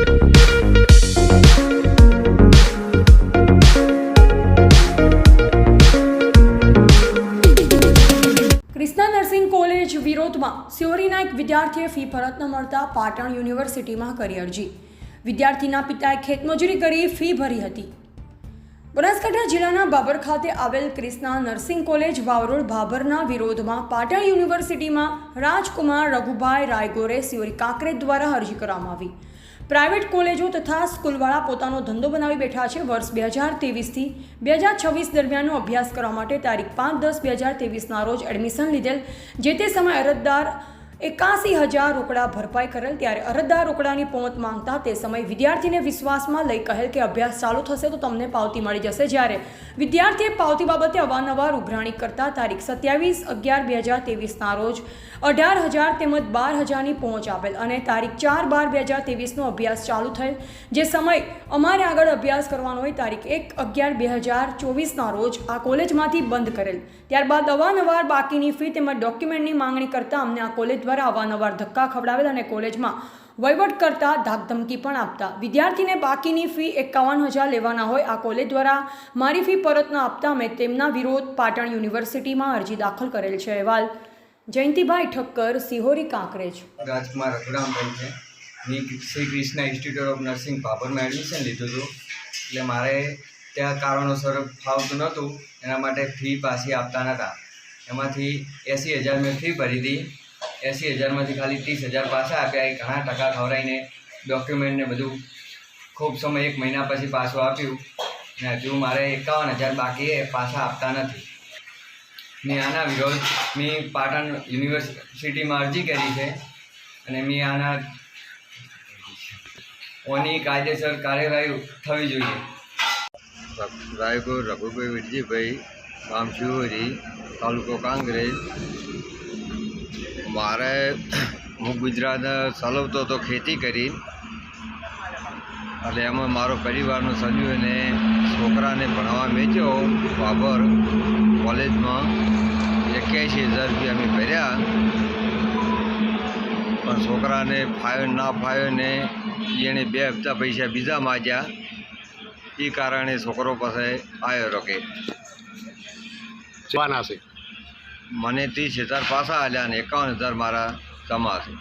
Krishna nursing college વિરોધમાં સિહોરીના એક વિદ્યાર્થીએ ફી પરત ન મળતા પાટણ યુનિવર્સિટીમાં કરી અરજી। વિદ્યાર્થીના પિતાએ ખેતમજૂરી કરી ફી ભરી હતી। બનાસકાંઠા જિલ્લાના બાબર ખાતે આવેલ ક્રિષ્ના નર્સિંગ કોલેજ વાવરોડ ભાભરના વિરોધમાં પાટણ યુનિવર્સિટીમાં રાજકુમાર રઘુભાઈ રાયગોરે સિહોરી કાંકરેજ દ્વારા અરજી કરવામાં આવી। प्राइवेट कॉलेजों तथा स्कूलवाળા પોતાનો ધંધો બનાવી બેઠા છે। વર્ષ 2023 થી 2026 દરમિયાનનો અભ્યાસ કરવા માટે તારીખ 5/10/2023 રોજ એડમિશન લીધેલ। જે તે સમયે અરજદાર 81,000 રોકડા ભરપાઈ કરેલ। ત્યારે અરજદાર રોકડાની પહોંચ માંગતા તે સમયે વિદ્યાર્થીને વિશ્વાસમાં લઈ કહેલ કે અભ્યાસ ચાલુ થશે તો તમને પાવતી મળી જશે। જ્યારે વિદ્યાર્થીએ પાવતી બાબતે અવારનવાર ઉઘરાણી કરતા તારીખ 27/11/2023 રોજ 18,000 તેમજ 12,000ની પહોંચ આપેલ અને તારીખ 4/12/2023 અભ્યાસ ચાલુ થયેલ। જે સમય અમારે આગળ અભ્યાસ કરવાનો હોય તારીખ 1/11/2024 રોજ આ કોલેજમાંથી બંધ કરેલ। ત્યારબાદ અવારનવાર બાકીની ફી તેમજ ડોક્યુમેન્ટની માંગણી કરતા અમને આ કોલેજ દ્વારા અવારનવાર ધક્કા ખવડાવેલ અને કોલેજમાં વહીવટ કરતા ધાકધમકી પણ આપતા। વિદ્યાર્થીને બાકીની ફી 51,000 લેવાના હોય આ કોલેજ દ્વારા મારી ફી પરત ન આપતા અમે તેમના વિરોધ પાટણ યુનિવર્સિટીમાં અરજી દાખલ કરેલ છે। અહેવાલ જયંતિભાઈ ઠક્કર, સિહોરી કાંકરેજ। રાજકુમાર રઘુરામભાઈ છે। મેં Shri Krishna institute of nursing ભાભરમાં એડમિશન લીધું હતું। એટલે મારે ત્યાં કારણોસર ફાવતું નહોતું, એના માટે ફી પાછી આપતા નહોતા। એમાંથી 80,000 મેં ફી ભરી હતી। 80,000માંથી ખાલી 30,000 પાછા આપ્યા। એ ઘણા ટકા ખવડાવીને ડોક્યુમેન્ટને બધું ખૂબ સમય 1 મહિના પછી પાછું આપ્યું ને હજુ મારે 51,000 બાકી એ પાછા આપતા નથી। મેં આના વિરોધ મેં પાટણ યુનિવર્સિટીમાં અરજી કરી છે અને મેં આના ઓની કાયદેસર કાર્યવાહી થવી જોઈએ। રાયગોર રઘુભાઈ વિરજીભાઈ, ગામ સિહોરી, તાલુકો કાંકરેજ। મારે હું ગુજરાત ચલાવતો હતો ખેતી કરી, એટલે એમાં મારો પરિવારનો સભ્યો અને છોકરાને ભણવા મેચ્યો બાબર કોલેજમાં। 81,000 રૂપિયા અમે ભર્યા, પણ છોકરાને ફાયો ના ફાયો ને એણે 2 હપ્તા પૈસા બીજા માગ્યા। એ કારણે છોકરો પાસે આવ્યો રોકે મને 30,000 પાછા આલ્યા અને 51,000 મારા જમા છે।